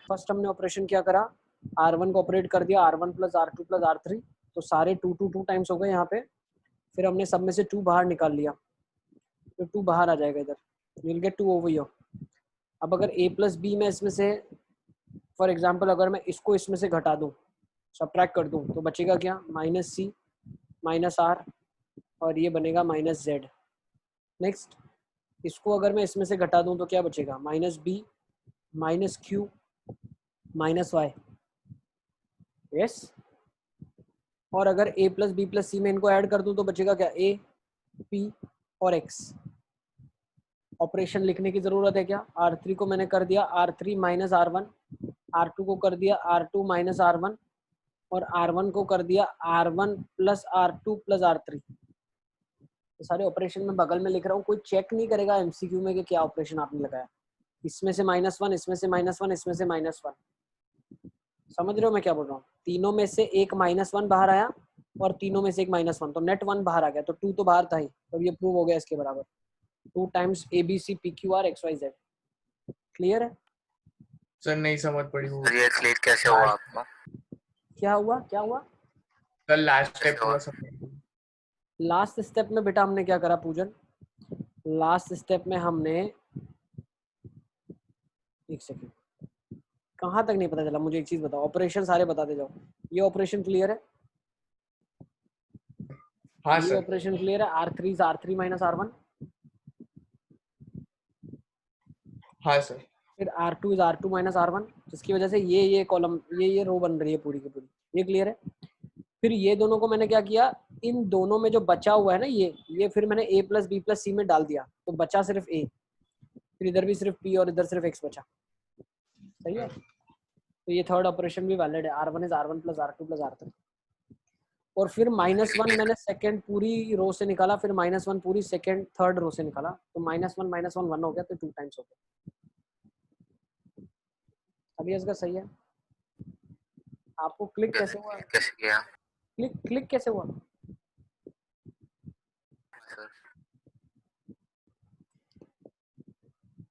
First हमने operation क्या करा, R1 को ऑपरेट कर दिया, R1 plus R2 plus R3, तो सारे 2 2 2 टाइम्स हो गए यहाँ पे। फिर हमने सब में से 2 बाहर निकाल लिया, तो 2 बाहर आ जाएगा इधर, विल गेट 2 ओवर हियर। अब अगर a प्लस बी में इसमें से फॉर एग्जांपल अगर मैं इसको इसमें से घटा दूं, सब्ट्रैक्ट कर दूं, तो बचेगा क्या, माइनस सी माइनस आर, और ये बनेगा माइनस जेड। नेक्स्ट इसको अगर मैं इसमें से घटा दूं तो क्या बचेगा, minus B minus Q minus Y. Yes, और अगर a plus B plus C में इनको ऐड कर दूं तो बचेगा क्या, a p और x। ऑपरेशन लिखने की जरूरत है क्या, R3 को मैंने कर दिया R3 माइनस R1, R2 को कर दिया R2 माइनस R1, और R1 को कर दिया R1 plus R2 plus R3। ये सारे ऑपरेशन में बगल में लिख रहा हूँ, कोई चेक नहीं करेगा एमसीक्यू में कि क्या ऑपरेशन आपने लगाया। इसमें से -1, इसमें से -1, इसमें से -1। समझ रहे हो मैं क्या बोल रहा हूँ, तीनों में से एक -1 बाहर आया और तीनों में से एक -1, तो नेट 1 बाहर आ गया, तो 2 तो बाहर था ही, तो ये प्रूव हो गया इसके बराबर 2 times ABC PQR XYZ। Clear है सर? नहीं समझ पड़ी वो। ये एक्सप्लेन कैसे हुआ आपको? क्या हुआ, क्या हुआ सर लास्ट स्टेप थोड़ा सा। लास्ट स्टेप में बेटा हमने क्या करा पूजन, लास्ट स्टेप में हमने, एक सेकेंड, कहाँ तक नहीं पता चला मुझे, एक चीज बताओ, ऑपरेशन सारे बताते जाओ। ये ऑपरेशन क्लियर है? हाँ ये सर। ऑपरेशन क्लियर है, R3 R3 माइनस R1। हाँ सर। फिर R2 R2 माइनस R1, जिसकी वजह से ये कॉलम ये रो बन रही है पूरी की पूरी। ये क्लियर है? फिर ये दोनों को मैंने क्या किया, इन दोनों में जो बचा हुआ है ना ये फिर मैंने a plus B plus C में डाल दिया, तो बचा सिर्फ a। फिर इधर भी सिर्फ p और इधर सिर्फ x बचा। सही है, तो ये थर्ड ऑपरेशन भी वैलिड है, R1 is R1 plus R2 plus R3। और फिर -1 मैंने सेकंड पूरी रो से निकाला, फिर -1 पूरी सेकंड थर्ड रो से निकाला, तो -1 1 हो गया, तो 2 टाइम्स हो गया। अभी इसका सही है? आपको क्लिक कैसे हुआ, कैसे किया? क्लिक कैसे हुआ?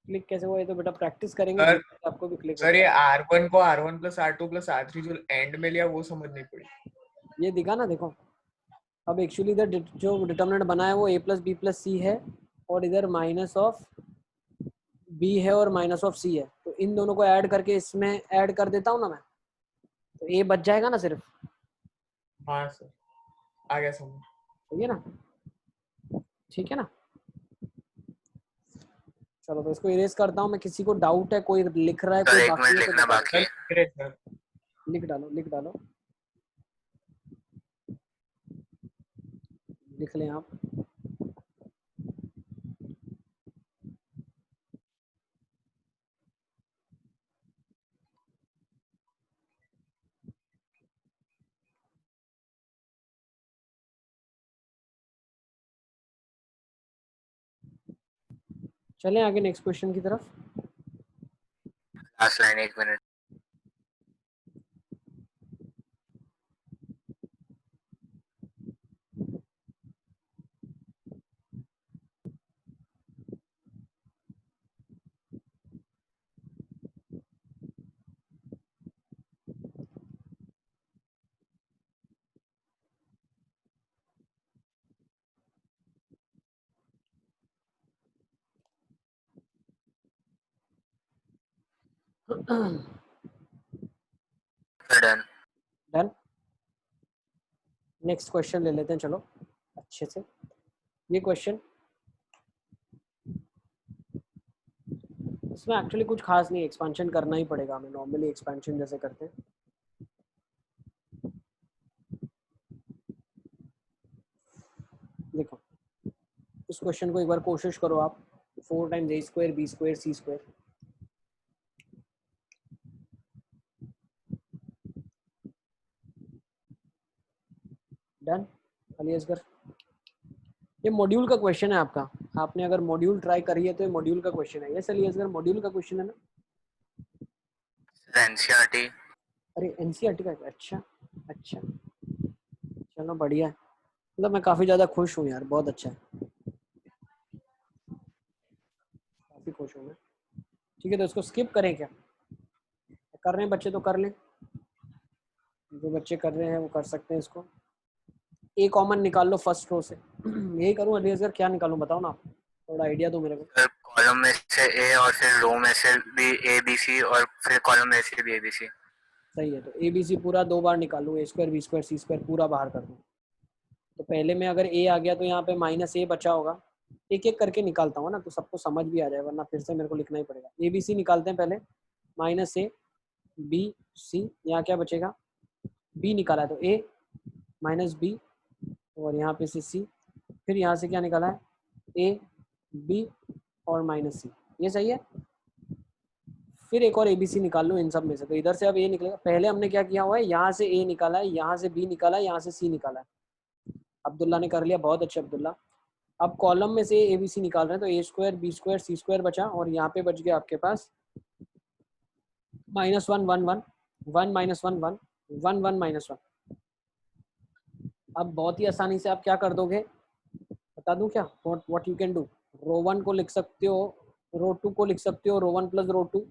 क्लिक कैसे हुआ ये तो बेटा प्रैक्टिस करेंगे, सर, आपको भी क्लिक सर ये R1 को R1 plus R2 plus R3 जो एंड में लिया वो समझ नहीं पड़ी। ये दिखा ना, देखो अब एक्चुअली इधर जो डिटर्मिनेंट बना है वो a प्लस बी प्लस सी है, और इधर माइनस ऑफ b है और माइनस ऑफ c है, तो इन दोनों को ऐड करके इसमें ऐड कर देता हूँ ना मैं, तो a बच जाएगा ना सिर्फ। हाँ सर, आ गया समझ। सही है ना, ठीक है ना। चलो तो इसको इरेज करता हूँ मैं, किसी को डाउट है, कोई लिख रहा है, कोई एक मिनट लिखना बाकी है। लिख डालो, लिख डालो, लिख लें आप। चलें आगे नेक्स्ट क्वेश्चन की तरफ। Last line 1 minute. Done done. Next question ले लेते हैं, चलो अच्छे से। ये क्वेश्चन, इसमें एक्चुअली कुछ खास नहीं, एक्सपेंशन करना ही पड़ेगा हमें, नॉर्मली एक्सपेंशन जैसे करते हैं। देखो इस क्वेश्चन को एक बार कोशिश करो आप, 4 times a square b square c square. Done Ali Asgar. ये मॉड्यूल का क्वेश्चन है आपका, आपने अगर मॉड्यूल ट्राई करी है तो ये मॉड्यूल का क्वेश्चन है। यस अली असगर, मॉड्यूल का क्वेश्चन है ना। एनसीईआरटी अरे एनसीईआरटी का? अच्छा अच्छा, चलो बढ़िया है। मतलब मैं काफ़ी ज़्यादा खुश हूँ यार, बहुत अच्छा है, काफ़ी खुश हूँ मैं। ठीक है, तो इसको स्किप करें क्या? कर रहे हैं बच्चे तो कर लें, जो बच्चे कर रहे हैं वो कर सकते हैं इसको। ए कॉमन निकाल लो फर्स्ट रो से। यही करूँ अलीअसगर, क्या निकालूं बताओ ना आप, थोड़ा आइडिया दो मेरे को। कॉलम में से ए और फिर रो में से भी ए बी सी और फिर कॉलम में से भी ए बी सी। सही है, तो ए बी सी पूरा 2 बार निकालूँ, ए square B square C square पूरा बाहर कर दूँ। तो पहले में अगर ए आ गया तो यहाँ पे माइनस ए बचा होगा। एक एक करके निकालता हूँ ना, तो सबको समझ भी आ जाए, वरना फिर से मेरे को लिखना ही पड़ेगा। ए बी सी निकालते हैं पहले, माइनस ए बी सी, यहाँ क्या बचेगा, बी निकाला है तो ए माइनस बी, और यहाँ पे से सी, फिर यहाँ से क्या निकाला है, ए बी और माइनस सी, ये सही है। फिर एक और ए बी सी निकाल लो इन सब में से, तो इधर से अब ए निकलेगा। पहले हमने क्या किया हुआ है, यहाँ से ए निकाला है, यहाँ से बी निकाला है, यहाँ से सी निकाला है। अब्दुल्ला ने कर लिया, बहुत अच्छे अब्दुल्ला। अब कॉलम में से ए बी सी निकाल रहे हैं, तो ए square B square C square बचा, और यहाँ पे बच गया आपके पास -1 1 1 1 -1 1 1 1 -1। अब बहुत ही आसानी से आप क्या कर दोगे, बता दूं क्या, व्हाट यू कैन डू। रो 1 को लिख सकते हो, रो 2 को लिख सकते हो रो 1 प्लस रो 2,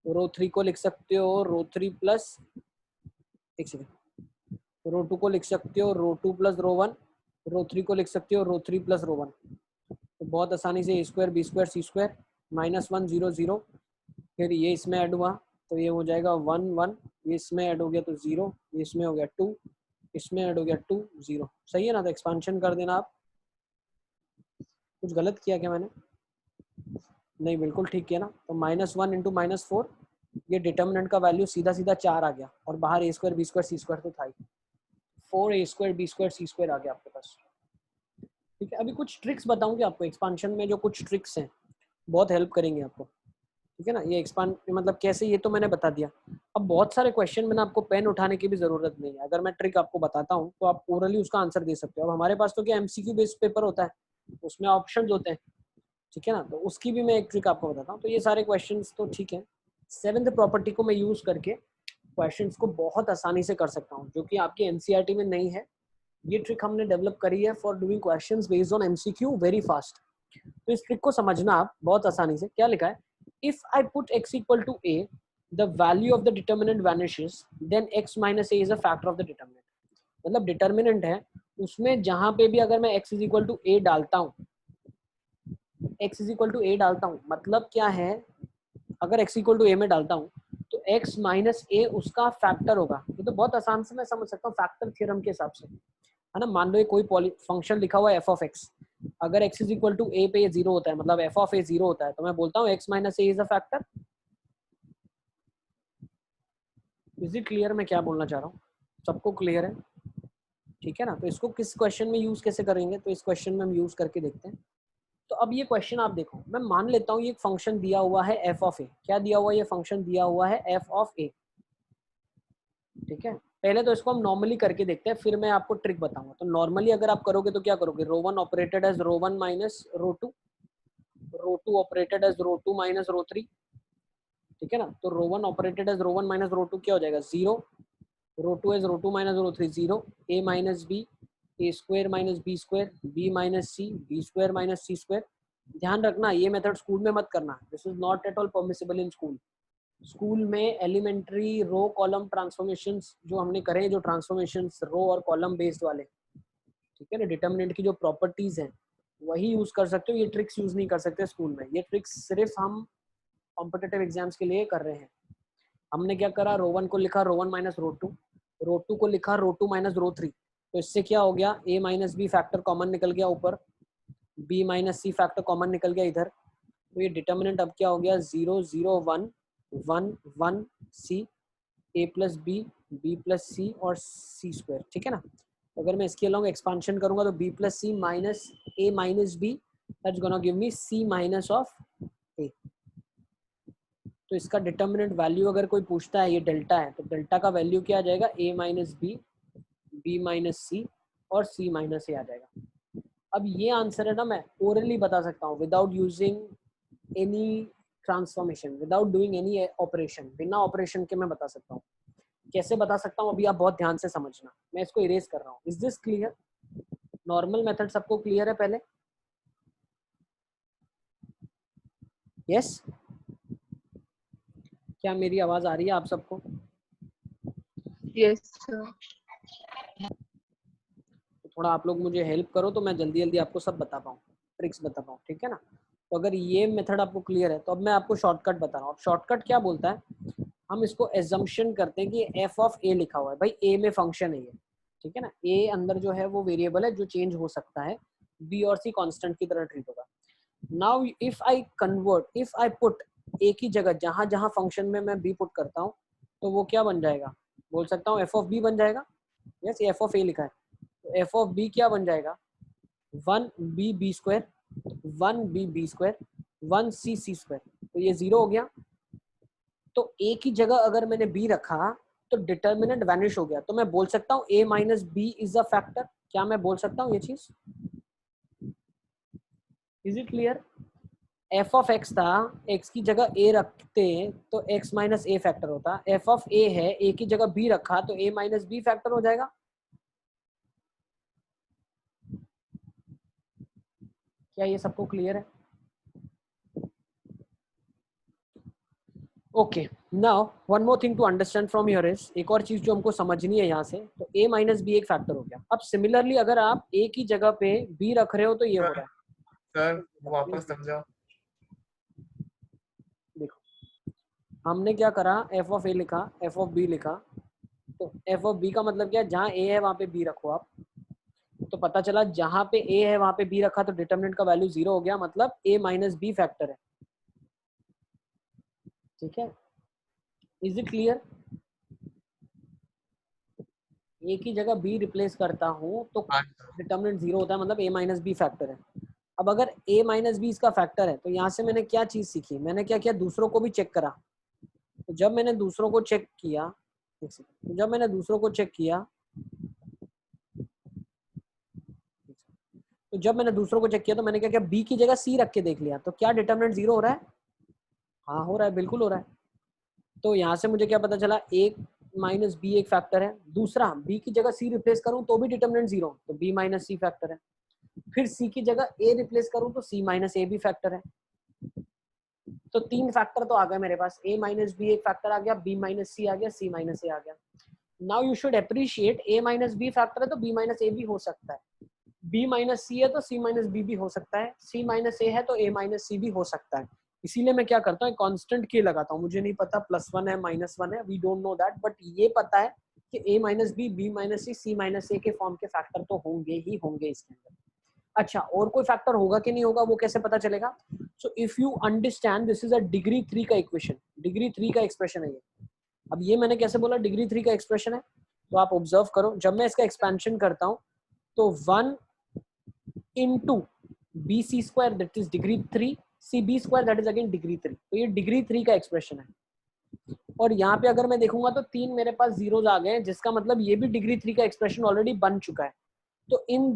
रो 3 को लिख सकते हो रो 3 प्लस, एक सेकेंड, रो 2 को लिख सकते हो रो 2 प्लस रो 1, रो 3 को लिख सकते हो रो 3 प्लस रो 1। तो बहुत आसानी से ए square B square C square -1 0 0, फिर ये इसमें ऐड हुआ तो ये हो जाएगा 1 1, ये इसमें ऐड हो गया तो 0, ये इसमें हो गया 2, इसमें ऐड हो गया 2 0। सही है ना, तो एक्सपांशन कर देना आप। कुछ गलत किया क्या मैंने? नहीं, बिल्कुल ठीक किया ना। तो -1 इंटू -4, ये डिटर्मिनेंट का वैल्यू सीधा सीधा 4 आ गया, और बाहर ए square B square C square तो था ही, 4 ए square B square C square आ गया आपके पास। ठीक है, अभी कुछ ट्रिक्स बताऊंगी आपको एक्सपांशन में, जो कुछ ट्रिक्स हैं बहुत हेल्प करेंगे आपको। ठीक है ना, ये एक्सपांड मतलब कैसे, ये तो मैंने बता दिया। अब बहुत सारे क्वेश्चन में ना आपको पेन उठाने की भी जरूरत नहीं है, अगर मैं ट्रिक आपको बताता हूँ तो आप ओरली उसका आंसर दे सकते हो। अब हमारे पास तो क्या एमसीक्यू बेस्ड पेपर होता है, उसमें ऑप्शंस होते हैं। ठीक है ना, तो उसकी भी मैं एक ट्रिक आपको बताता हूँ। तो ये सारे क्वेश्चंस तो ठीक है, 7th प्रॉपर्टी को मैं यूज करके क्वेश्चंस को बहुत आसानी से कर सकता हूँ, जो कि आपकी एनसीईआरटी में नहीं है। ये ट्रिक हमने डेवलप करी है for doing questions based on MCQ very fast. तो इस ट्रिक को समझना आप बहुत आसानी से। क्या लिखा है, if I put x equal to a, the value of the determinant vanishes, then x minus a is a factor of the determinant. मतलब डिटर्मिनेंट है, उसमें जहां पे भी अगर मैं x is equal to a डालता हूँ, x is equal to a डालता हूँ, मतलब क्या है, अगर x इक्वल टू a में डालता हूँ तो x माइनस a उसका फैक्टर होगा। ये तो बहुत आसान से मैं समझ सकता हूँ फैक्टर थ्योरम के हिसाब से, है ना। मान लो ये कोई फंक्शन लिखा हुआ है f ऑफ x, अगर x is equal to a पे ये 0 होता है, मतलब f ऑफ a 0 होता है, तो मैं बोलता हूँ x minus a is a factor. Is it clear मैं क्या बोलना चाह रहा हूँ, सबको क्लियर है? ठीक है ना, तो इसको किस क्वेश्चन में यूज कैसे करेंगे, तो इस क्वेश्चन में हम यूज करके देखते हैं। तो अब ये क्वेश्चन आप देखो, मैं मान लेता हूँ ये एक फंक्शन दिया हुआ है f ऑफ a। क्या दिया हुआ है, ये फंक्शन दिया हुआ है f ऑफ a। ठीक है, पहले तो इसको हम नॉर्मली करके देखते हैं, फिर मैं आपको ट्रिक बताऊंगा। तो नॉर्मली अगर आप करोगे तो क्या करोगे, row 1 operated as row 1 minus row 2, row 2 operated as row 2 minus row 3। ठीक है ना, तो row 1 operated as row 1 minus row 2 क्या हो जाएगा, 0, row 2 as row 2 minus row 3 0, a minus B, A square minus B square, B minus C, B square minus C square. ध्यान रखना ये मेथड स्कूल में मत करना, this is not at all permissible in school. School में elementary row column transformations जो हमने करे, जो ट्रांसफॉर्मेशंस रो और कॉलम बेस्ड वाले, ठीक है ना, डिटर्मिनेंट की जो प्रॉपर्टीज हैं वही यूज कर सकते हो, ये ट्रिक्स यूज नहीं कर सकते स्कूल में। ये ट्रिक्स सिर्फ हम कॉम्पिटिटिव एग्जाम्स के लिए कर रहे हैं। हमने क्या करा, रो 1 को लिखा रो 1 माइनस रो 2, रो 2 को लिखा रो 2 माइनस रो 3। तो इससे क्या हो गया, a minus B factor common निकल गया ऊपर, b minus C factor common निकल गया इधर। तो ये डिटर्मिनेंट अब क्या हो गया, 0 0 1 1 1 c, a plus B, B plus C और सी स्क्वायर। ठीक है ना, अगर मैं इसके अलॉन्ग एक्सपांशन करूंगा तो b plus C minus a minus B, that's gonna give me c minus of a। तो इसका डिटर्मिनेंट वैल्यू अगर कोई पूछता है, ये डेल्टा है, तो डेल्टा का वैल्यू क्या आ जाएगा, a minus B, B minus C और c माइनस a आ जाएगा। अब ये आंसर है ना, मैं ओरली बता सकता हूँ without using any transformation, without doing any operation, बिना ऑपरेशन के मैं बता सकता हूँ। कैसे बता सकता हूँ अभी आप बहुत ध्यान से समझना, मैं इसको इरेज कर रहा हूँ। Is this clear? Normal method सबको क्लियर है पहले? यस? क्या मेरी आवाज आ रही है आप सबको? Yes sir. तो थोड़ा आप लोग मुझे हेल्प करो तो मैं जल्दी जल्दी आपको सब बता पाऊँ, ट्रिक्स बता पाऊँ, ठीक है ना? तो अगर ये मेथड आपको क्लियर है तो अब मैं आपको शॉर्टकट बता रहा हूँ। अब शॉर्टकट क्या बोलता है, हम इसको एजम्पशन करते हैं कि एफ ऑफ ए लिखा हुआ है, भाई ए में फंक्शन है ये, ठीक है ना? ए अंदर जो है वो वेरिएबल है जो चेंज हो सकता है, बी और सी कांस्टेंट की तरह ट्रीट होगा। Now if I convert, if I put A की जगह जहां जहां फंक्शन में मैं बी पुट करता हूँ तो वो क्या बन जाएगा, बोल सकता हूँ एफ ऑफ बी बन जाएगा। यस, एफ ऑफ ए लिखा है तो एफ ऑफ बी क्या बन जाएगा, 1b B square, 1b B square, 1c C square. तो ये 0 हो गया। तो ए की जगह अगर मैंने बी रखा तो डिटर्मिनेंट वैनिश हो गया, तो मैं बोल सकता हूँ a minus B is a factor. क्या मैं बोल सकता हूँ ये चीज? Is it clear? F of X था, एक्स की जगह ए रखते तो एक्स माइनस ए फैक्टर होता, एफ ऑफ ए है, ए की जगह बी रखा तो ए माइनस बी फैक्टर हो जाएगा। क्या ये सबको क्लियर है? Okay, now one more thing to understand from your is, एक और चीज जो हमको समझनी है यहाँ से, तो a माइनस बी एक फैक्टर हो गया। अब सिमिलरली अगर आप a की जगह पे b रख रहे हो तो ये हो रहा है। सर वापस समझाओ। देखो हमने क्या करा, एफ ऑफ ए लिखा, एफ ऑफ बी लिखा, तो एफ ऑफ बी का मतलब क्या है, जहाँ a है वहां पे b रखो आप। तो पता चला जहां पे a है वहां पे b रखा तो डिटरमिनेंट का वैल्यू 0 हो गया, मतलब a माइनस बी फैक्टर है। ठीक है, इज इट क्लियर? a की जगह b रिप्लेस करता हूँ तो हाँ डिटरमिनेंट 0 होता है, मतलब a माइनस बी फैक्टर है। अब अगर a माइनस बी इसका फैक्टर है तो यहाँ से मैंने क्या चीज सीखी, मैंने क्या किया, दूसरों को भी चेक करा। तो जब मैंने दूसरों को चेक किया, तो जब मैंने दूसरों को चेक किया, तो जब मैंने दूसरों को चेक किया तो मैंने क्या किया, b की जगह c रख के देख लिया, तो क्या डिटरमिनेंट 0 हो रहा है? हाँ हो रहा है, बिल्कुल हो रहा है। तो यहाँ से मुझे क्या पता चला, a माइनस बी एक फैक्टर है। दूसरा, b की जगह c रिप्लेस करूं तो भी डिटरमिनेंट 0, तो b माइनस सी फैक्टर है। फिर c की जगह a रिप्लेस करूं तो c माइनस ए भी फैक्टर है। तो 3 फैक्टर तो आ गए मेरे पास, a माइनस बी एक फैक्टर आ गया, b माइनस सी आ गया, c माइनस ए आ गया। Now you should appreciate, a minus B factor है तो b माइनस ए भी हो सकता है, b माइनस सी है तो c माइनस बी भी हो सकता है, c माइनस ए है तो a माइनस सी भी हो सकता है। इसीलिए मैं क्या करता हूँ, कांस्टेंट के लगाता हूँ। मुझे नहीं पता +1 है -1 है, we don't know that, but ये पता है कि a minus B, b minus C, c minus A के फॉर्म के फैक्टर तो होंगे ही होंगे इसके अंदर। अच्छा, और कोई फैक्टर होगा कि नहीं होगा वो कैसे पता चलेगा? So if you understand, this is a degree 3 का इक्वेशन, डिग्री 3 का एक्सप्रेशन है ये। अब ये मैंने कैसे बोला डिग्री 3 का एक्सप्रेशन है, तो आप ऑब्जर्व करो, जब मैं इसका एक्सपेंशन करता हूँ तो 1 into bc square that is degree 3 cb square that is again degree 3, तो ये डिग्री 3 का एक्सप्रेशन है। और यहाँ पे अगर मैं देखूंगा तो 3 मेरे पास जीरोस आ गए हैं, जिसका मतलब ये भी डिग्री 3 का एक्सप्रेशन ऑलरेडी बन चुका है। तो इन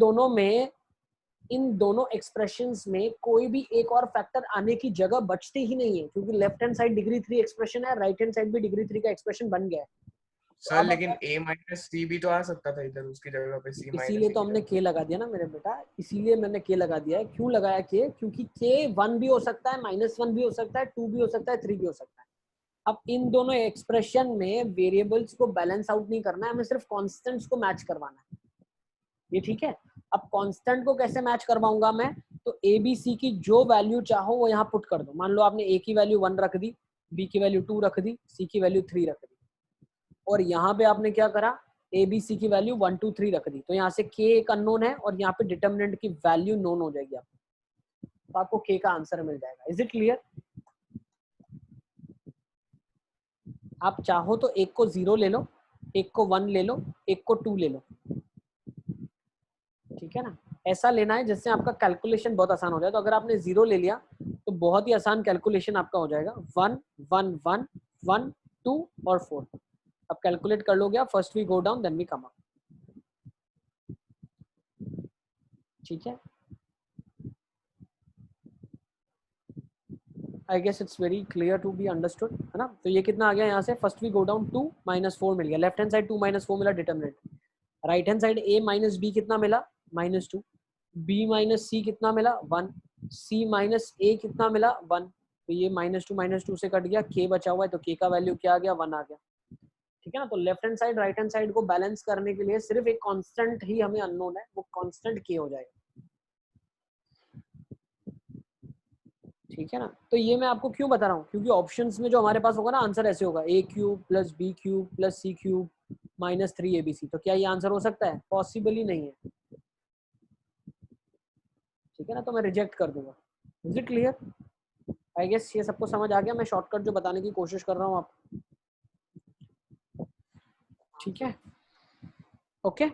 दोनों एक्सप्रेशंस में कोई भी एक और फैक्टर आने की जगह बचती ही नहीं है, क्योंकि left hand side degree 3 expression है, राइट हैंड साइड भी डिग्री 3 का एक्सप्रेशन बन गया है। सर लेकिन a माइनस सी भी तो आ सकता था इधर, उसकी जगह पे c माइनस इसीलिए तो हमने के लगा दिया ना मेरे बेटा, इसीलिए मैंने के लगा दिया है। क्यों लगाया के? क्योंकि के 1 भी हो सकता है, -1 भी हो सकता है, 2 भी हो सकता है, 3 भी हो सकता है। अब इन दोनों एक्सप्रेशन में वेरिएबल्स को बैलेंस आउट नहीं करना है, हमें सिर्फ कांस्टेंट्स को मैच करवाना है। ये ठीक है? अब कांस्टेंट को कैसे मैच करवाऊंगा मैं? तो ए बी सी की जो वैल्यू चाहो वो यहाँ पुट कर दो। मान लो आपने ए की वैल्यू 1 रख दी, बी की वैल्यू 2 रख दी, सी की वैल्यू 3 रख दी, और यहाँ पे आपने क्या करा, ए बी सी की वैल्यू 1 2 3 रख दी। तो यहाँ से के एक अननोन है और यहाँ पे डिटरमिनेंट की वैल्यू नोन हो जाएगी आपको, तो आपको के का आंसर मिल जाएगा। Is it clear? आप चाहो तो एक को 0 ले लो, एक को 1 ले लो, एक को 2 ले लो, ठीक है ना? ऐसा लेना है जिससे आपका कैलकुलेशन बहुत आसान हो जाए। तो अगर आपने 0 ले लिया तो बहुत ही आसान कैलकुलेशन आपका हो जाएगा, 1 1 1 1 2 और 4। अब कैलकुलेट कर लोगे आप, first we go down then we come up, ठीक है? I guess it's very clear to be understood, है ना। तो ये कितना आ गया यहाँ से, फर्स्ट वी गो डाउन 2 -4 मिल गया, लेफ्ट हैंड साइड 2 -4 मिला determinant, right hand side a minus B कितना मिला -2, b माइनस सी कितना मिला 1, c माइनस a कितना मिला 1, तो ये -2 से कट गया, k बचा हुआ है, तो k का वैल्यू क्या आ गया 1 आ गया, ठीक है ना। तो left hand side right hand side को बैलेंस करने के लिए सिर्फ एक कांस्टेंट ही हमें अननोन है, वो कांस्टेंट k हो जाएगा, ठीक है ना। तो ये मैं आपको क्यों बता रहा हूँ, क्योंकि ऑप्शंस में जो हमारे पास होगा ना आंसर ऐसे होगा a³ + b³ + c³ -3abc, तो क्या ये आंसर हो सकता है, पॉसिबल ही नहीं है, ठीक है ना, तो मैं रिजेक्ट कर दूंगा। Is it clear? I guess ये सबको समझ आ गया, मैं शॉर्टकट जो बताने की कोशिश कर रहा हूँ आप, ठीक है, ओके।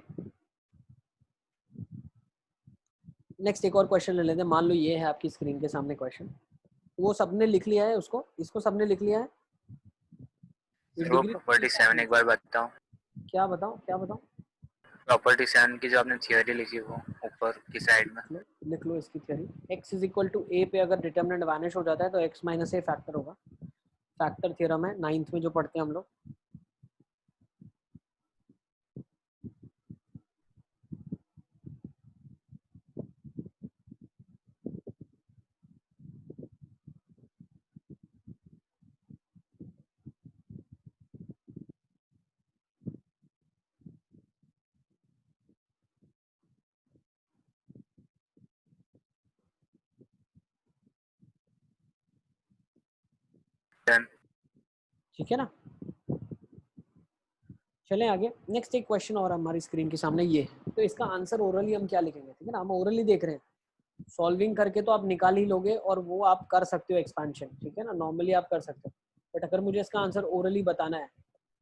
नेक्स्ट एक और क्वेश्चन ले लेते हैं, मान लो ये है आपकी स्क्रीन के सामने क्वेश्चन, वो सबने लिख लिया है, उसको इसको सबने लिख लिया है, वो प्रॉपर्टी 7 एक बार बताओ। क्या बताऊं, क्या बताऊं? प्रॉपर्टी 7 की जो आपने थियोरी लिखी वो ऊपर की साइड में लिख लो इसकी थ्योरी, x = a पे अगर डिटर्मिनेंट वैनिश हो जाता है तो x - a फैक्टर होगा, फैक्टर थ्योरम है 9th में जो पढ़ते हैं हम लोग। ठीक है ना, चलें आगे। नेक्स्ट एक क्वेश्चन और हमारी स्क्रीन के सामने ये है, तो इसका आंसर ओरली हम क्या लिखेंगे, ठीक है ना, हम ओरली देख रहे हैं, सॉल्विंग करके तो आप निकाल ही लोगे और वो आप कर सकते हो एक्सपेंशन, ठीक है ना, नॉर्मली आप कर सकते हो, बट अगर मुझे इसका आंसर ओरली बताना है,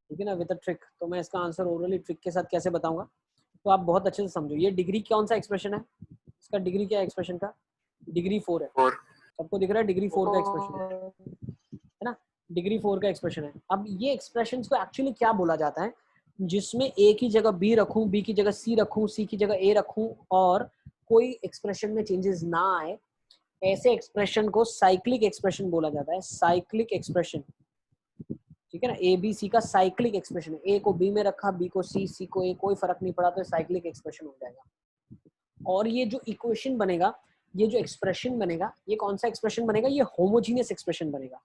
ठीक है ना, विद अ ट्रिक, तो मैं इसका आंसर ओरली ट्रिक के साथ कैसे बताऊंगा, तो आप बहुत अच्छे से समझो। ये डिग्री कौन सा एक्सप्रेशन है, इसका डिग्री क्या है एक्सप्रेशन का, डिग्री 4 है, 4 सबको दिख रहा है डिग्री 4 का एक्सप्रेशन है ना, डिग्री 4 का एक्सप्रेशन है। अब ये एक्सप्रेशन को एक्चुअली क्या बोला जाता है, जिसमें a की जगह b रखूं, b की जगह c रखूं, c की जगह a रखूं और कोई एक्सप्रेशन में चेंजेस ना आए, ऐसे एक्सप्रेशन को साइक्लिक एक्सप्रेशन बोला जाता है, साइक्लिक एक्सप्रेशन, ठीक है ना। ए बी सी का साइक्लिक एक्सप्रेशन, ए को बी में रखा, बी को सी, सी को ए, कोई फर्क नहीं पड़ा, तो साइक्लिक एक्सप्रेशन हो जाएगा। और ये जो इक्वेशन बनेगा, ये जो एक्सप्रेशन बनेगा, ये कौन सा एक्सप्रेशन बनेगा, ये होमोजीनियस एक्सप्रेशन बनेगा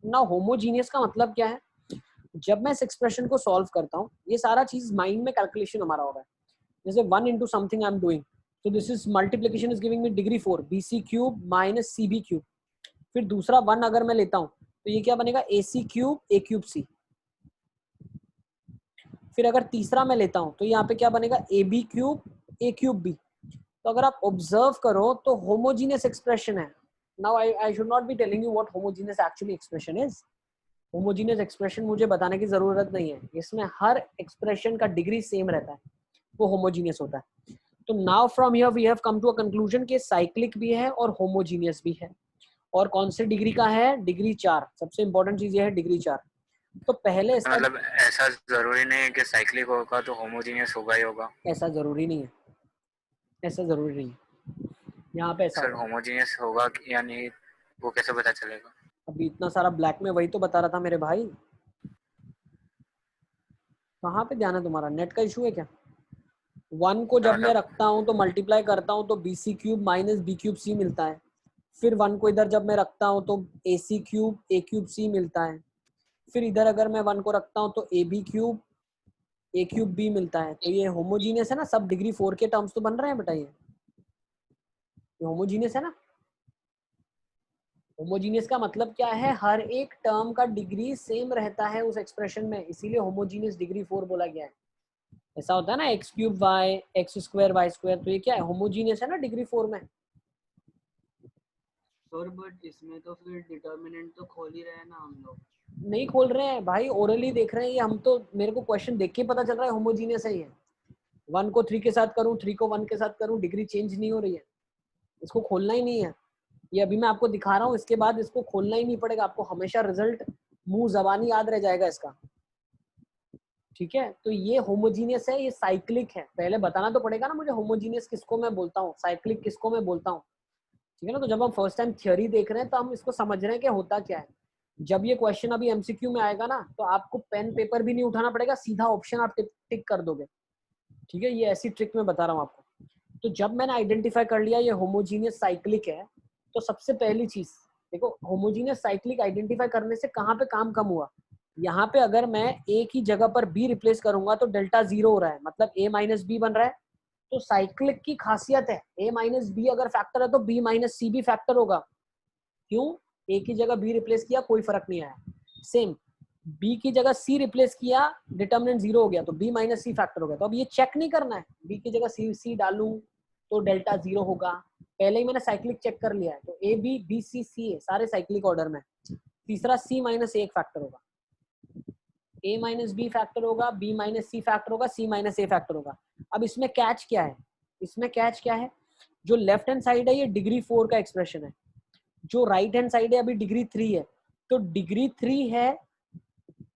ना। होमोजीनियस का मतलब क्या है, जब मैं इस एक्सप्रेशन को सॉल्व करता हूँ, ये सारा चीज माइंड में कैलकुलेशन हमारा हो रहा है, जैसे 1 into something I am doing, तो this is multiplication is giving me degree 4 bc³ - cb³, फिर दूसरा 1 अगर मैं लेता हूँ तो ये क्या बनेगा ac³ a³c, फिर अगर तीसरा मैं लेता हूँ तो यहाँ पे क्या बनेगा ab³ a³b। तो अगर आप ऑब्जर्व करो तो होमोजीनियस एक्सप्रेशन है। Now I should not be telling you what homogeneous actually expression is, homogeneous expression मुझे बताने की जरूरत नहीं है, इसमें हर एक्सप्रेशन का डिग्री सेम रहता है, वो होमोजीनियस होता है। तो now from here we have come to a conclusion कि साइक्लिक भी है और होमोजीनियस भी है, और कौन से डिग्री का है, डिग्री 4, सबसे इंपॉर्टेंट चीज ये है डिग्री 4। तो पहले इसका मतलब ऐसा जरूरी नहीं है कि साइक्लिक होगा तो होमोजीनियस होगा ही होगा, ऐसा जरूरी नहीं है, ऐसा जरूरी नहीं है, यहाँ पे ऐसा सर होगा। होमोजीनियस होगा या नहीं वो कैसे पता चलेगा? अभी इतना सारा ब्लैक में वही तो बता रहा था मेरे भाई, कहाँ पे ध्यान है तुम्हारा, नेट का इशू है क्या? 1 को जब मैं रखता हूँ तो मल्टीप्लाई करता हूँ तो bc³ - b³c मिलता है, फिर 1 को इधर जब मैं रखता हूँ तो ac³ a³c मिलता है, फिर इधर अगर मैं 1 को रखता हूँ तो ab³ a³b मिलता है। तो ये होमोजीनियस है ना, सब डिग्री 4 के टर्म्स तो बन रहे हैं बेटा, ये होमोजीनियस है ना। होमोजीनियस का मतलब क्या है, हर एक टर्म का डिग्री सेम रहता है उस एक्सप्रेशन में, इसीलिए होमोजीनियस डिग्री 4 बोला गया है। ऐसा होता है ना x³ y, x² y², तो ये क्या है, होमोजीनियस है ना डिग्री 4 में। सर बट इसमें तो फिर डिटर्मिनेंट तो खोल ही रहे हैं ना हम लोग। नहीं खोल रहे हैं भाई, ओरली देख रहे हैं ये हम, तो मेरे को क्वेश्चन देख के पता चल रहा है होमोजीनियस है ये। 1 को 3 के साथ करूं, 3 को 1 के साथ करूं, डिग्री चेंज नहीं हो रही है, इसको खोलना ही नहीं है। ये अभी मैं आपको दिखा रहा हूँ, इसके बाद इसको खोलना ही नहीं पड़ेगा, आपको हमेशा रिजल्ट मुंह जबानी याद रह जाएगा इसका, ठीक है। तो ये होमोजीनियस है, ये साइक्लिक है, पहले बताना तो पड़ेगा ना मुझे होमोजीनियस किसको मैं बोलता हूँ, साइक्लिक किसको मैं बोलता हूँ। ठीक है ना। तो जब हम फर्स्ट टाइम थ्योरी देख रहे हैं तो हम इसको समझ रहे हैं कि होता क्या है। जब ये क्वेश्चन अभी एमसीक्यू में आएगा ना तो आपको पेन पेपर भी नहीं उठाना पड़ेगा, सीधा ऑप्शन आप टिक कर दोगे। ठीक है, ये ऐसी ट्रिक मैं बता रहा हूँ आपको। तो जब मैंने आइडेंटिफाई कर लिया ये होमोजीनियस साइक्लिक है, तो सबसे पहली चीज देखो, होमोजीनियस साइक्लिक आइडेंटिफाई करने से कहाँ पे काम कम हुआ। यहाँ पे अगर मैं ए की जगह पर बी रिप्लेस करूंगा तो डेल्टा 0 हो रहा है, मतलब ए माइनस बी बन रहा है। तो साइक्लिक की खासियत है, ए माइनस बी अगर फैक्टर है तो बी माइनस सी भी फैक्टर होगा। क्यों? ए की जगह बी रिप्लेस किया, कोई फर्क नहीं आया। सेम बी की जगह सी रिप्लेस किया, डिटर्मिनेंट 0 हो गया, तो बी माइनस सी फैक्टर हो गया। तो अब ये चेक नहीं करना है, बी की जगह सी डालूं तो डेल्टा 0 होगा, पहले ही मैंने साइक्लिक चेक कर लिया है। तो ए बी बी सी सी है, सारे साइक्लिक ऑर्डर में। तीसरा सी माइनस ए एक फैक्टर होगा, ए माइनस बी फैक्टर होगा, बी माइनस सी फैक्टर होगा, सी माइनस ए फैक्टर होगा। अब इसमें कैच क्या है? इसमें कैच क्या है? जो लेफ्ट हैंड साइड है ये डिग्री 4 का एक्सप्रेशन है, जो राइट हैंड साइड है अभी डिग्री 3 है। तो डिग्री 3 है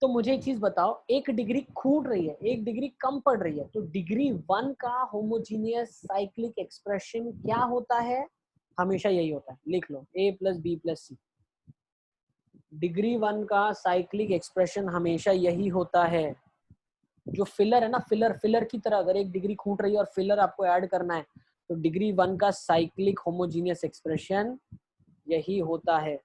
तो मुझे एक चीज बताओ, एक डिग्री खूट रही है, एक डिग्री कम पड़ रही है, तो डिग्री 1 का होमोजीनियस साइक्लिक एक्सप्रेशन क्या होता है? हमेशा यही होता है, लिख लो a plus B plus C. Degree 1 का साइक्लिक एक्सप्रेशन हमेशा यही होता है। जो फिलर है ना, फिलर की तरह अगर एक डिग्री खूट रही है और फिलर आपको ऐड करना है, तो डिग्री 1 का साइक्लिक होमोजीनियस एक्सप्रेशन यही होता है।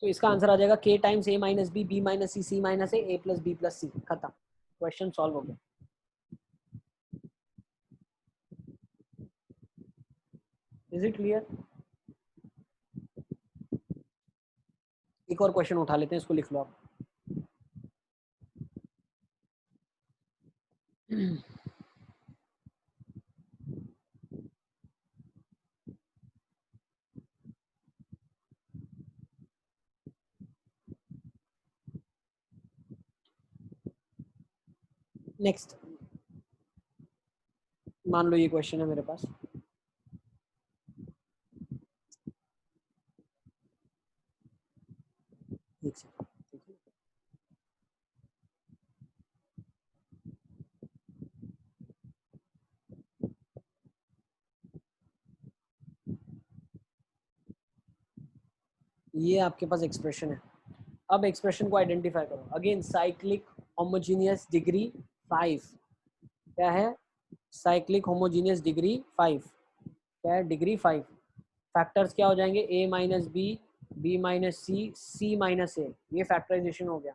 तो इसका आंसर आ जाएगा k times a minus B, B minus C, C minus A plus B plus C. खत्म, क्वेश्चन सॉल्व हो गया। Is it clear? एक और क्वेश्चन उठा लेते हैं, इसको लिख लो आप। नेक्स्ट, मान लो ये क्वेश्चन है मेरे पास। एक सेकंड, ठीक है। ये आपके पास एक्सप्रेशन है। अब एक्सप्रेशन को आइडेंटिफाई करो। अगेन साइक्लिक होमोजीनियस डिग्री 5 क्या है? साइक्लिक होमोजीनियस डिग्री 5 क्या है? डिग्री 5। फैक्टर्स क्या हो जाएंगे? a minus B, B minus C, C minus A. ये फैक्टराइजेशन हो गया।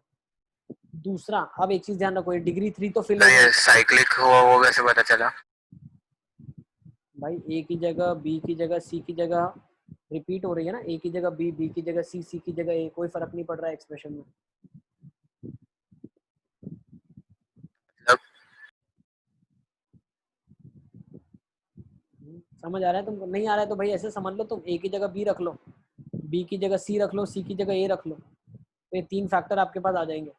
दूसरा, अब एक चीज ध्यान रखो, ये डिग्री 3 तो फिल तो हो ये गई साइक्लिक हुआ वो कैसे पता चला? भाई। ए की जगह बी की जगह सी की जगह रिपीट हो रही है ना, ए की जगह बी, बी की जगह सी, सी की जगह ए, कोई फर्क नहीं पड़ रहा है एक्सप्रेशन में। समझ आ रहा है तुमको? नहीं आ रहा है तो भाई ऐसे समझ लो, तुम ए की जगह बी रख लो, बी की जगह सी रख लो, सी की जगह ए रख लो, तो ये 3 फैक्टर आपके पास आ जाएंगे।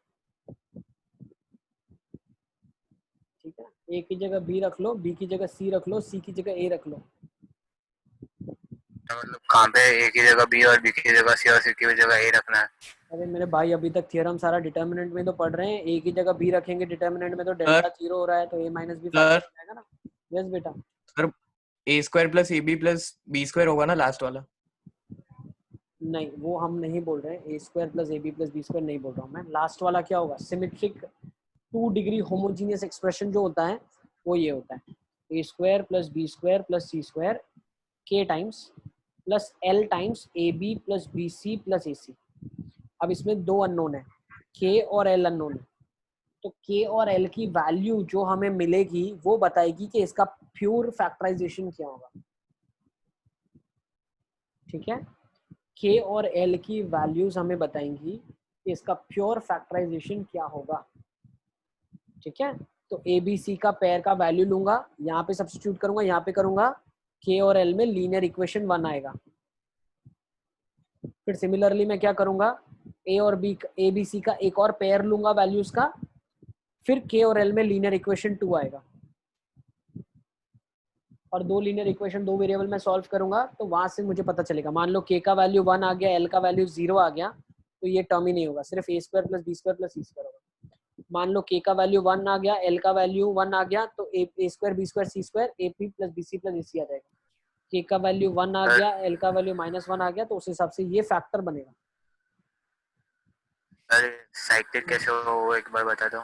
ठीक है, ए की जगह बी रख लो, बी की जगह सी रख लो, सी की जगह ए रख लो। मतलब कहाँ पे ए की जगह बी और बी की जगह सी और सी की जगह ए रखना है? अरे मेरे भाई, अभी तक थ्योरम सारा डिटर्मिनेंट में तो पढ़ रहे हैं। ए की जगह बी रखेंगे डिटर्मिनेंट में तो डेल्टा 0 हो रहा है, तो ए माइनस बी फैक्टर हो जाएगा ना। यस बेटा। Sir A square plus A B plus B square होगा ना लास्ट वाला? नहीं, वो हम नहीं बोल रहे हैं। A square plus A B plus B square नहीं बोल रहा हूँ मैं। लास्ट वाला क्या होगा? सिमेट्रिक 2 डिग्री होमोजीनियस एक्सप्रेशन जो होता है वो ये होता है, A square plus B square plus C square K times plus L times A B plus B C plus A C. अब इसमें 2 अननोन है, के और एल अननोन है। तो के और एल की वैल्यू जो हमें मिलेगी वो बताएगी कि इसका प्योर फैक्टराइजेशन क्या होगा। ठीक है, के और एल की वैल्यूज हमें बताएंगी कि इसका प्योर फैक्टराइजेशन क्या होगा। ठीक है, तो ए बी सी का पेयर का वैल्यू लूंगा, यहाँ पे सब्स्टिट्यूट करूंगा, यहाँ पे करूंगा, के और एल में लीनियर इक्वेशन 1 आएगा। फिर सिमिलरली मैं क्या करूंगा, ए और बी, ए बी सी का एक और पेयर लूंगा वैल्यूज का, फिर के और एल में लीनियर इक्वेशन 2 आएगा। और 2 लीनियर इक्वेशन 2 वेरिएबल में सॉल्व करूंगा, तो वहां से मुझे पता चलेगा। मान लो के का वैल्यू 1 आ गया, एल का वैल्यू 0 आ गया, तो ये टर्म ही नहीं होगा, सिर्फ A square plus B square plus C square होगा। मान लो k का वैल्यू 1 आ गया, l का वैल्यू 1 आ गया, तो a square b square c square ap plus bc plus ac आ जाएगा। k का वैल्यू 1 आ गया, l का वैल्यू -1 आ गया, तो उस हिसाब से ये फैक्टर बनेगा। अरे साइक्लिक कैसे हो वो एक बार बता दो।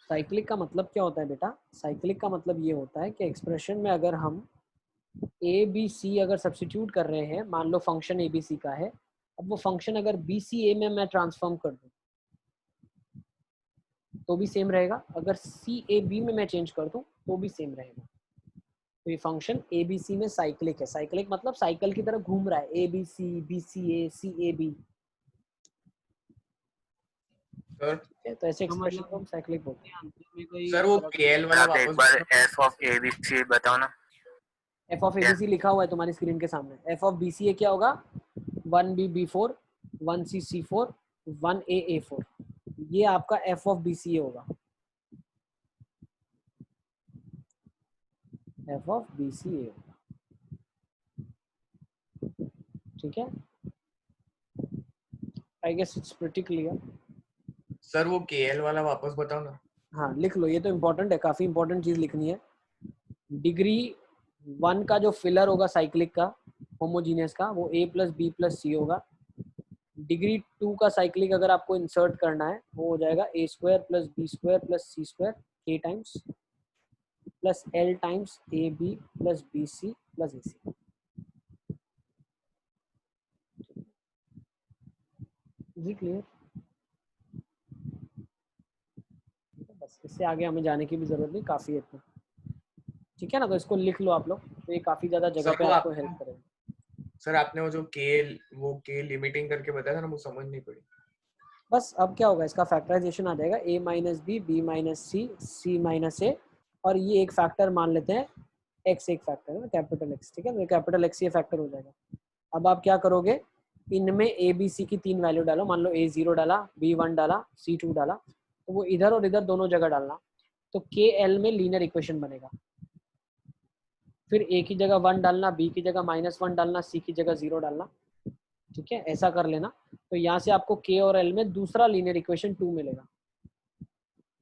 साइक्लिक का मतलब क्या होता है बेटा? साइक्लिक का मतलब ये होता है कि एक्सप्रेशन में अगर हम a b c अगर सब्स्टिट्यूट कर रहे हैं, मान लो फंक्शन a b c का है, अब वो फंक्शन अगर b c a में मैं ट्रांसफॉर्म कर दूं तो भी सेम रहेगा, अगर c a b में मैं चेंज कर दूं तो भी सेम रहेगा। तो ये फंक्शन a b c में साइक्लिक है। साइक्लिक मतलब साइकिल की तरह घूम रहा है, a b c b c a c a b। Sir तो ऐसे तो एक्सप्रेशन मतलब को हम साइक्लिक बोलते हैं। आंसर में कोई सर वो फर्क KL वाला आप एक वापस बार बताओ। F of A B C बताओ ना। f ऑफ abc लिखा हुआ है तुम्हारी स्क्रीन के सामने। f ऑफ bca क्या होगा? 1b b4 1c c4 1a a4, ये आपका f ऑफ bca होगा। f ऑफ bca होगा, ठीक है। I guess it's pretty clear. Sir वो KL वाला वापस बताओ ना। हाँ लिख लो, ये तो इम्पोर्टेंट है, काफी इंपॉर्टेंट चीज लिखनी है। डिग्री 1 का जो फिलर होगा साइक्लिक का होमोजीनियस का, वो a प्लस बी प्लस सी होगा। डिग्री 2 का साइक्लिक अगर आपको इंसर्ट करना है, वो हो जाएगा a square plus B square plus C square k times plus l times A B plus B C plus A C. जी क्लियर? बस इससे आगे हमें जाने की भी जरूरत नहीं, काफी है इतना, ठीक है ना। तो इसको लिख लो आप लोग, तो ये काफी ज्यादा जगह सर पे वो आपको आपने हेल्प करेगा। सर आपने वो जो K लिमिटिंग करके बताया था ना, वो समझ नहीं पड़ी। बस अब क्या होगा, इसका फैक्टराइजेशन आ जाएगा a minus B B minus C C minus A, और ये एक फैक्टर मान लेते हैं x, एक फैक्टर है ना कैपिटल x, ठीक है। तो कैपिटल x ये फैक्टर हो जाएगा। अब आप क्या करोगे, इनमें a b c की 3 वैल्यू डालो, मान लो a 0 डाला, b 1 डाला, c 2 डाला, तो वो इधर और इधर दोनों जगह डालना, तो k l में लीनियर इक्वेशन बनेगा। फिर a की जगह 1 डालना, b की जगह -1 डालना, c की जगह 0 डालना, ठीक है, ऐसा कर लेना। तो यहाँ से आपको k और l में दूसरा लीनियर इक्वेशन 2 मिलेगा।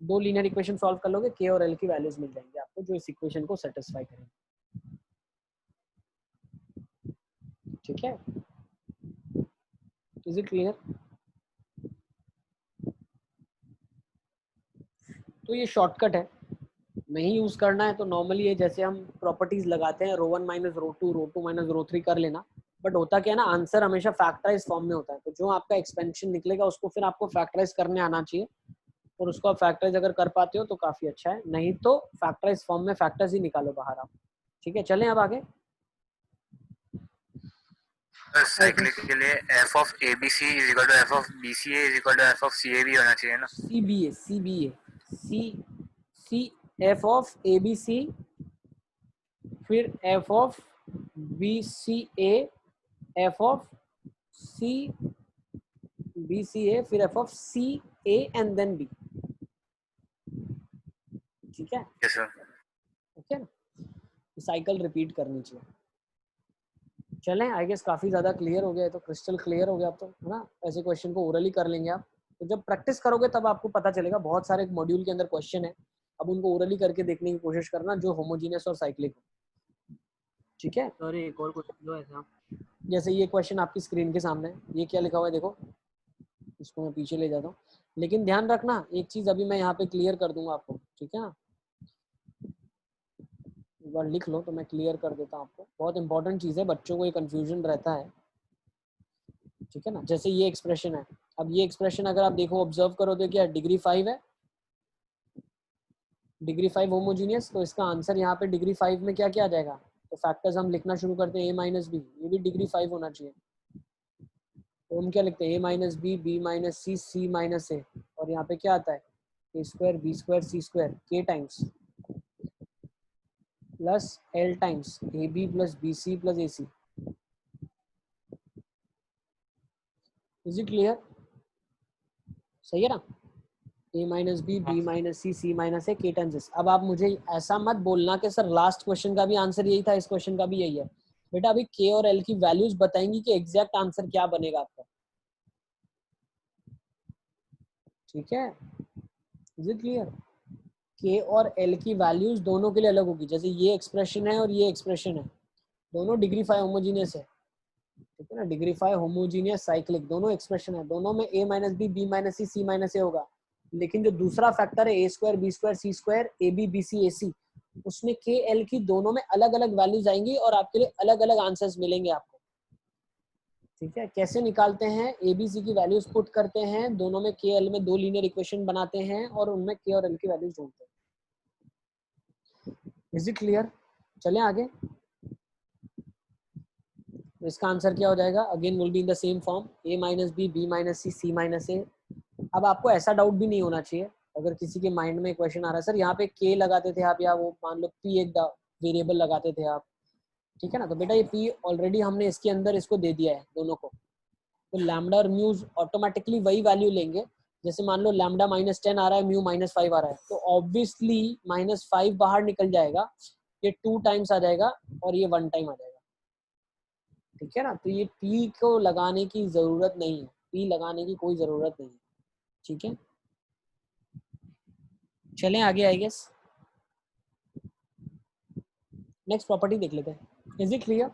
2 लीनियर इक्वेशन सॉल्व कर लोगे, k और l की वैल्यूज मिल जाएंगे आपको, जो इस इक्वेशन को सेटिस्फाई करेंगे, ठीक है। Is it clear? तो ये शॉर्टकट है, नहीं यूज करना है तो नॉर्मली ये जैसे हम प्रॉपर्टीज लगाते हैं, रो 1 minus row 2 row 2 minus row 3 कर लेना। बट होता क्या है ना, आंसर हमेशा फैक्टराइज फॉर्म में होता है, तो जो आपका एक्सपेंशन निकलेगा उसको फिर आपको फैक्टराइज करने आना चाहिए, और उसको आप फैक्टराइज अगर कर पाते हो तो काफी अच्छा है, नहीं तो फैक्टराइज फॉर्म में फैक्टर्स ही निकालो बाहर आप, ठीक है। चलें अब आगे। साइक्लिक के लिए F of A B C is equal to F of B C A is equal to F of C A भी होना चाहिए ना। CBA C F of A B C, फिर F of B C A, F of C B C A, फिर F of C A and then B, ठीक है। Yes sir. Okay ना, cycle repeat करनी चाहिए। चलें, आई गेस काफी ज्यादा क्लियर हो गया है, तो क्रिस्टल क्लियर हो गया अब तो, है ना। ऐसे क्वेश्चन को ओरली कर लेंगे आप, तो जब प्रैक्टिस करोगे तब आपको पता चलेगा। बहुत सारे मॉड्यूल के अंदर क्वेश्चन है, अब उनको ओरली करके देखने की कोशिश करना, जो होमोजीनियस और साइक्लिक हो, ठीक है। सर एक और क्वेश्चन लो ऐसा। जैसे ये क्वेश्चन आपकी स्क्रीन के सामने है, ये क्या लिखा हुआ है देखो, इसको मैं पीछे ले जाता हूँ, लेकिन ध्यान रखना एक चीज अभी मैं यहाँ पे क्लियर कर दूंगा आपको, ठीक है ना। एक बार लिख लो तो मैं क्लियर कर देता हूँ आपको, बहुत इंपॉर्टेंट चीज है, बच्चों को ये कंफ्यूजन रहता है, ठीक है ना। जैसे ये एक्सप्रेशन है, अब ये एक्सप्रेशन अगर आप देखो, ऑब्जर्व करो तो क्या डिग्री 5 है, डिग्री 5 होमोजीनियस, तो इसका आंसर यहाँ पे डिग्री 5 में क्या क्या आ जाएगा, तो फैक्टर्स हम लिखना शुरू करते हैं, a माइनस बी, ये भी डिग्री 5 होना चाहिए, तो हम क्या लिखते हैं, a minus B B minus C C minus A, और यहाँ पे क्या आता है, a square B square C square k times plus l times A B plus B C plus A C. Is it clear? सही है ना। a minus B B minus C C minus A k times S. अब आप मुझे ऐसा मत बोलना कि सर लास्ट क्वेश्चन का भी आंसर यही था, इस क्वेश्चन का भी यही है। बेटा अभी k और l की वैल्यूज बताएंगी कि एग्जैक्ट आंसर क्या बनेगा आपका, ठीक है, इज इट क्लियर? के और एल की वैल्यूज दोनों के लिए अलग होगी, जैसे ये एक्सप्रेशन है और ये एक्सप्रेशन है, दोनों डिग्री 5 होमोजीनियस है, ठीक है ना, डिग्री 5 होमोजीनियस साइक्लिक, दोनों एक्सप्रेशन है, दोनों में a minus B, B minus C, C minus A होगा, लेकिन जो दूसरा फैक्टर है a square B square C square A B B C A C, उसमें के एल की दोनों में अलग अलग वैल्यूज आएंगी और आपके लिए अलग अलग आंसर्स मिलेंगे आपको, ठीक है। कैसे निकालते हैं? एबीसी की वैल्यूज पुट करते हैं, दोनों में के एल में दो लीनियर इक्वेशन बनाते हैं और उनमें के और एल की वैल्यूज ढूंढते हैं। Is it clear? चलें आगे। तो इसका आंसर क्या हो जाएगा? Again will be in the same form, a minus B, B minus C, C minus A. अब आपको ऐसा डाउट भी नहीं होना चाहिए अगर किसी के माइंड में क्वेश्चन आ रहा है, सर यहाँ पे k लगाते थे आप, या वो मान लो p एक वेरिएबल लगाते थे आप, ठीक है ना, तो बेटा ये p ऑलरेडी हमने इसके अंदर इसको दे दिया है दोनों को, तो लैम्डा और म्यूज ऑटोमेटिकली वही वैल्यू लेंगे। जैसे मान लो लैम्डा -10 आ रहा है, म्यू -5 आ रहा है, तो ऑब्वियसली -5 बाहर निकल जाएगा, ये 2 टाइम्स आ जाएगा और ये 1 टाइम आ जाएगा, ठीक है ना। तो ये p को लगाने की जरूरत नहीं है, p लगाने की कोई जरूरत नहीं है, ठीक है। चलें आगे, आई गेस नेक्स्ट प्रॉपर्टी देख लेते हैं। Is it clear?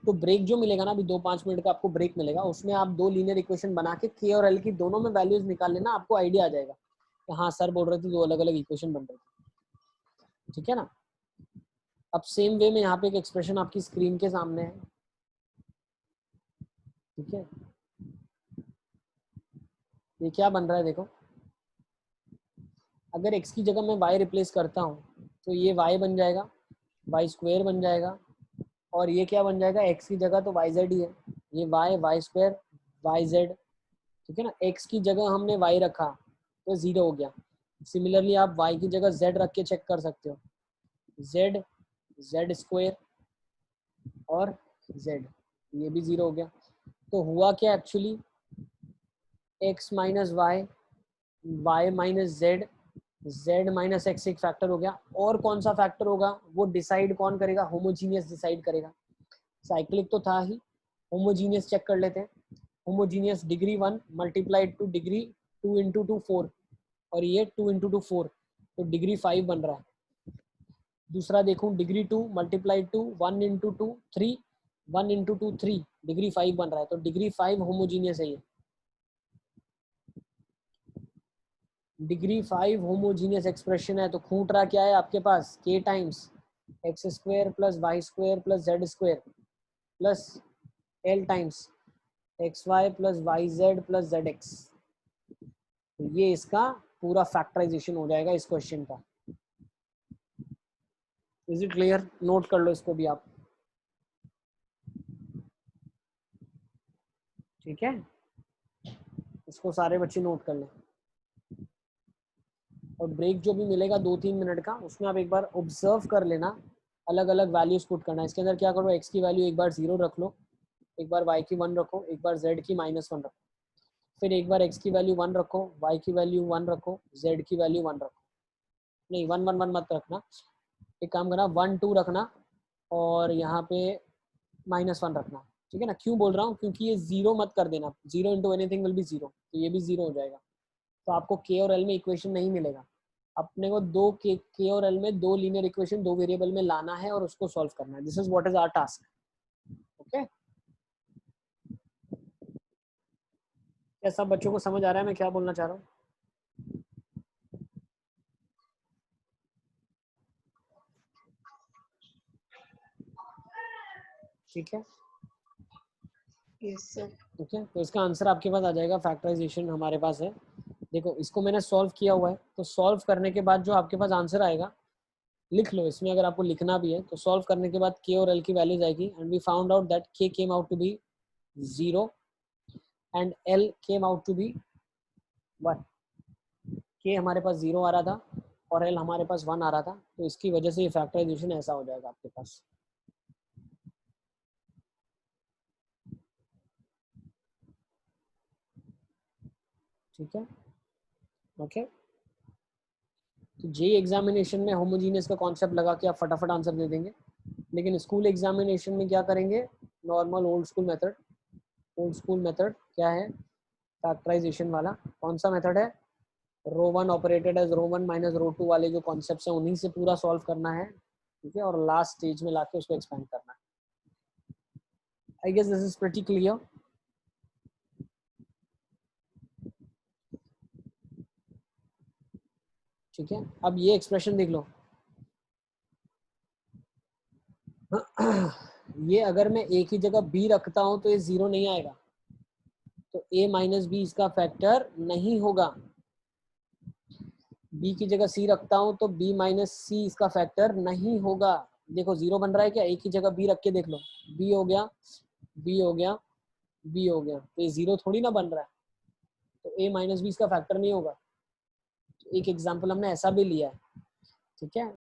तो ब्रेक जो मिलेगा ना, अभी 2-5 मिनट का आपको ब्रेक मिलेगा, उसमें आप दो लीनियर इक्वेशन बना के के और एल की दोनों में वैल्यूज निकाल लेना, आपको आइडिया आ जाएगा कि हाँ सर बोल रहे थे दो अलग अलग इक्वेशन बन रही थी, ठीक है ना। अब सेम वे में यहाँ पे एक एक्सप्रेशन आपकी स्क्रीन के सामने है, ठीक है। ये क्या बन रहा है देखो, अगर x की जगह मैं y रिप्लेस करता हूँ तो ये y बन जाएगा, y स्क्वायर बन जाएगा, और ये क्या बन जाएगा, x की जगह तो yz ही है, ये y स्क्वायर yz, ठीक है ना। x की जगह हमने y रखा तो 0 हो गया। सिमिलरली आप y की जगह z रख के चेक कर सकते हो, z स्क्वायर और z, ये भी 0 हो गया। तो हुआ क्या actually, x minus Y, y minus Z, z minus X एक फैक्टर हो गया, और कौन सा फैक्टर होगा वो डिसाइड कौन करेगा, होमोजीनियस डिसाइड करेगा। साइक्लिक तो था ही, होमोजीनियस चेक कर लेते हैं। Homogeneous degree 1 multiplied two degree 2 into 2 4, और ये 2 इंटू 2 4, तो डिग्री 5 बन रहा है। दूसरा देखूं, degree 2 multiplied to 1 into 2 3, 1 into 2 3, degree 5 बन रहा है, तो डिग्री 5 होमोजीनियस है ये। डिग्री 5 होमोजीनियस एक्सप्रेशन है, तो खूंट रहा क्या है आपके पास, k times X square plus Y square plus Z square plus l times X Y plus Y Z plus Z X. तो ये इसका पूरा फैक्टराइजेशन हो जाएगा इस क्वेश्चन का। Is it clear? नोट कर लो इसको भी आप, ठीक है, इसको सारे बच्चे नोट कर लें। और ब्रेक जो भी मिलेगा 2-3 मिनट का, उसमें आप एक बार ऑब्जर्व कर लेना, अलग अलग वैल्यूज पुट करना। इसके अंदर क्या करो, x की वैल्यू एक बार 0 रख लो, एक बार y की 1 रखो, एक बार z की -1 रखो, फिर एक बार x की वैल्यू 1 रखो, y की वैल्यू 1 रखो, z की वैल्यू 1 रखो। नहीं 1 1 1 मत रखना, एक काम करना 1 2 रखना, और यहाँ पे -1 रखना, ठीक है ना। क्यों बोल रहा हूँ, क्योंकि ये 0 मत कर देना, 0 इंटू एनीथिंग विल बी 0, तो ये भी 0 हो जाएगा। तो आपको के और एल में इक्वेशन नहीं मिलेगा, अपने को दो के और एल में दो लीनियर इक्वेशन दो वेरिएबल में लाना है और उसको सॉल्व करना है। This is what is our task, okay. क्या सब बच्चों को समझ आ रहा है मैं क्या बोलना चाह रहा हूँ? ठीक है, Yes, sir. ओके। तो इसका आंसर आपके पास आ जाएगा, फैक्टराइजेशन हमारे पास है। देखो इसको मैंने सॉल्व किया हुआ है, तो सॉल्व करने के बाद जो आपके पास आंसर आएगा लिख लो इसमें, अगर आपको लिखना भी है तो सॉल्व करने के बाद के और एल की वैल्यूज आएगी, and we found out that K came out to be 0 and L came out to be 1। के हमारे पास 0 आ रहा था और एल हमारे पास 1 आ रहा था, तो इसकी वजह से ये फैक्टराइजेशन ऐसा हो जाएगा आपके पास। ठीक है, ओके। तो जे एग्जामिनेशन में होमोजीनियस का कॉन्सेप्ट लगा के आप फटाफट आंसर दे देंगे, लेकिन स्कूल एग्जामिनेशन में क्या करेंगे, normal old school method. Old school method क्या है, फैक्टराइजेशन वाला कौन सा मेथड है? Row one operated as row one minus row two वाले जो कॉन्सेप्ट है उन्हीं से पूरा सॉल्व करना है, ठीक है, और लास्ट स्टेज में लाके उसको एक्सपेंड करना है। I guess this is pretty clear. ठीक है, अब ये एक्सप्रेशन देख लो। ये अगर मैं ए की जगह बी रखता हूं तो ये 0 नहीं आएगा, तो a माइनस बी इसका फैक्टर नहीं होगा। b की जगह c रखता हूं तो b माइनस सी इसका फैक्टर नहीं होगा। देखो 0 बन रहा है क्या? a की जगह b रख के देख लो, b हो गया, b हो गया, b हो गया, तो ये 0 थोड़ी ना बन रहा है, तो a माइनस बी इसका फैक्टर नहीं होगा। एक एग्जाम्पल हमने ऐसा भी लिया है, ठीक है।